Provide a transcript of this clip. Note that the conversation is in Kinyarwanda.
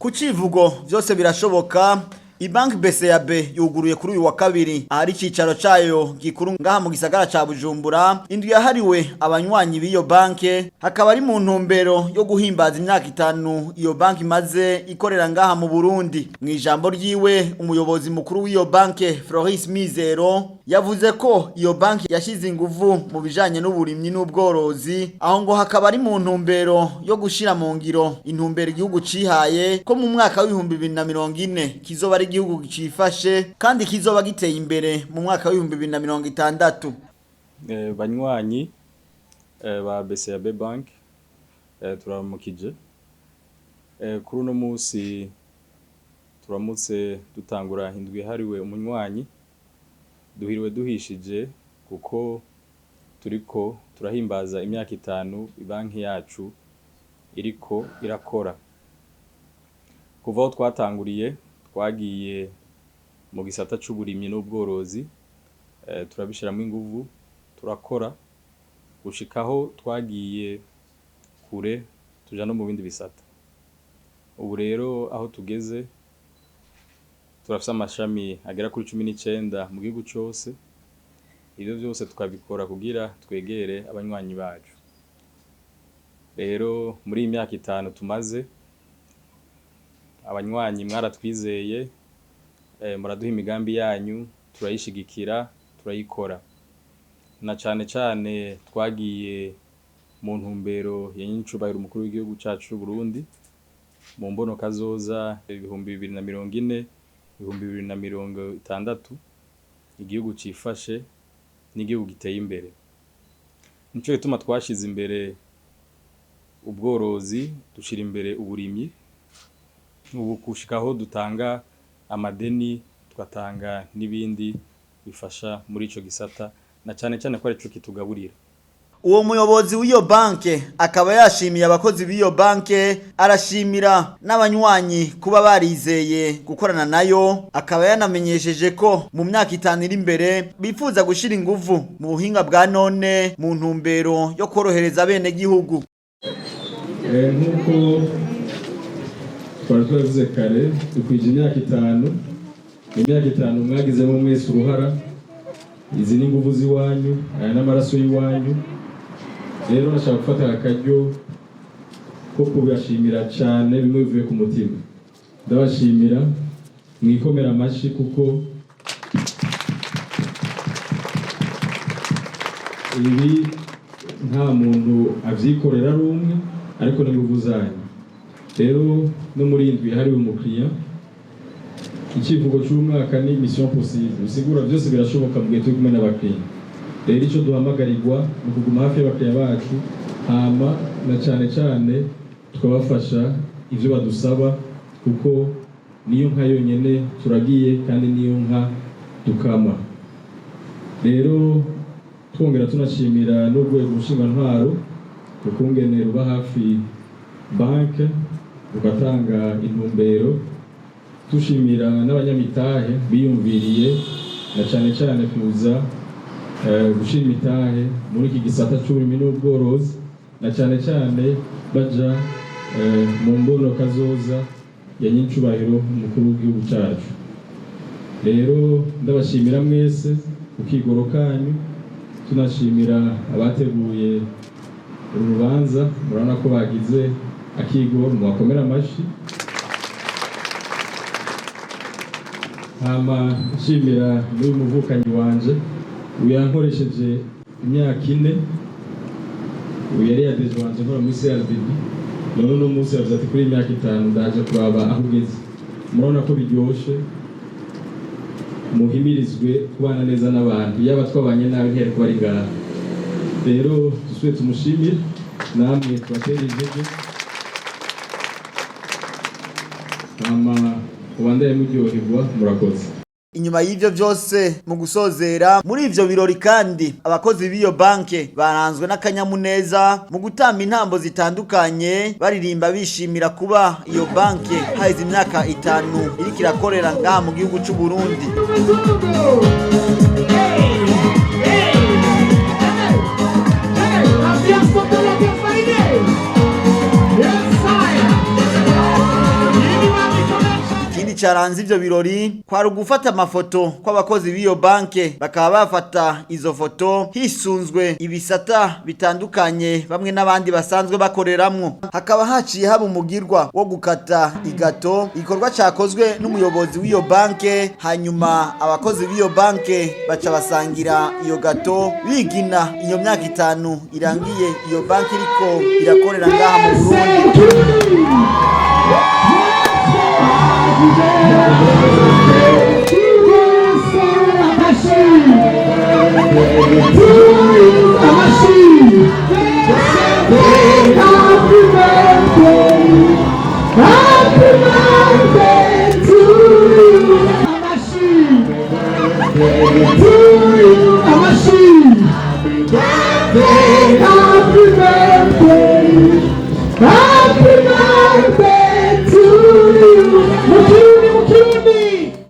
Ku civugo vyose birashoboka. Ibanki BCAB yuguruye kuri uyu wa kabiri ahari icicaro cayo gikuru ngaha mu gisagara ca Bujumbura. Indwi yahariwe abanywanyi b'iyo banke, hakaba ari mu ntumbero yo guhimbaza imyaka 5 iyo banki maze ikorera ngaha mu Burundi. Mu ijambo ryiwe umuyobozi mukuru w'iyo banke Floris Mizero yavuze ko iyo banki yashize inguvu mu bijanye n'uburimyi n'ubworozi, aho ngo hakaba ari mu ntumbero yo gushira mu ngiro intumbero igihugu cihaye ko mu mwaka wa 2040 kizoba ari igihugu cifashe kandi kizoba giteye imbere mu mwaka wa 2060. Banywanyi ba BCAB Bank turamukije kuri uno munsi turamutse dutangura indwi hariwe umunywanyi duhiriwe duhishije kuko turiko turahimbaza imyaka 5 ibanki yacu iriko irakora. Kuva aho twatanguriye twagiye mu gisata c'uburimyi n'ubworozi, turabishiramo inguvu turakora gushikaho twagiye kure tuja no mu bindi bisata. Ubu rero aho tugeze turafise amashami agera kuri 19 mu gihugu cyose. Ivyo byose tukabikora kugira twegere abanywanyi bacu. Rero muri imyaka 5 tumaze, abanywanyi mwaratwizeye, muraduha imigambi yanyu, turayishigikira, turayikora. Na cane cane twagiye mu ntumbero ya nyincubahiro umukuru w'igihugu cacu c'u Burundi mu mbono kazoza 2040 2060 igihugu cifashe n'igihugu giteye imbere. Nico gituma twashize imbere ubworozi, dushira imbere uburimyi. Ubu kushikaho dutanga amadeni, twatanga n'ibindi bifasha muri ico gisata, na cane cane ko ari cyo kitugaburira. Uwo muyobozi w'iyo banke akaba yashimiye abakozi b'iyo banke, arashimira n'abanywanyi kuba barizeye gukorana nayo. Akaba yanamenyesheje ko mu myaka 5 iri imbere bifuza gushira inguvu mu buhinga bwa none mu ntumbero yo korohereza bene gihugu. Nkuko twari twavuze kare, dukwije imyaka 5. Imyaka 5 mwagizemo mwese uruhara. Izi ni inguvu ziwanyu, aya n'amaraso yiwanyu. Rero nashaka gufata akaryo ko kubashimira cyane bimwe bivuye ku mutima. Ndabashimira, mwikomera amashi kuko ibi nta muntu avyikorera rumwe, ariko n'inguvu zanyu. Rero no muri indwi hariwe umukiriya, ikivugo cy'umwaka ni mission possible. Usigura byose birashoboka mu gihe turi kumwe n'abakiriya. Rero icyo duhamagarirwa ni kuguma hafi y'abakiriya bacu, hama na cyane cyane tukabafasha ivyo badusaba, kuko niyo nka yonyene turagiye kandi niyo nka dukama. Rero twongera tunashimira n'urwego nshinga-ntwaro rukungene ruba hafi banke rugatanga intumbero. Tushimira n'abanyamitahe biyumviriye na cyane cyane kuza gushira imitahe muri iki gisata c'uburimyi n'ubworozi, na cyane cyane baja mu mbono kazoza ya nyincubahiro umukuru w'igihugu cacu. Rero ndabashimira mwese ukigoro kanyu, tunashimira abateguye urubanza, murabona ko bagize akigoro, mubakomera amashi. Hama nshimira n'uyu muvukanyi wanje uyankoresheje imyaka 4. Uyu yari yadeje wanje nkora muri CRDB, none no munsi yavuze ati kuri imyaka 5 ndaje kuraba aho ugeze. Murabona ko biryoshe, muhimirizwe kubana neza n'abantu, yaba twabanye nawe ntiyari kuba ari ngaha. Rero dusubire tumushimire, namwe twatere intege, hama ubandaye muryoherwa, murakoze. Inyuma y'ivyo byose mu gusozera muri ivyo birori kandi abakozi b'iyo banke baranzwe n'akanyamuneza mu gutamba intambo zitandukanye, baririmba bishimira kuba iyo banke haize imyaka 5 iriko irakorera ngaha mu gihugu c'u Burundi. Yes, caranze ivyo birori kwari ugufata amafoto kw'abakozi b'iyo banke, bakaba bafata izo foto hisunzwe ibisata bitandukanye bamwe n'abandi basanzwe bakoreramwo. Hakaba haciye haba umugirwa wo gukata igato, igikorwa cakozwe n'umuyobozi w'iyo banke, hanyuma abakozi b'iyo banke baca basangira iyo gato bigina iyo myaka 5 irangiye iyo banke iriko irakorera ngaha mu Burundi. Happy birthday to you.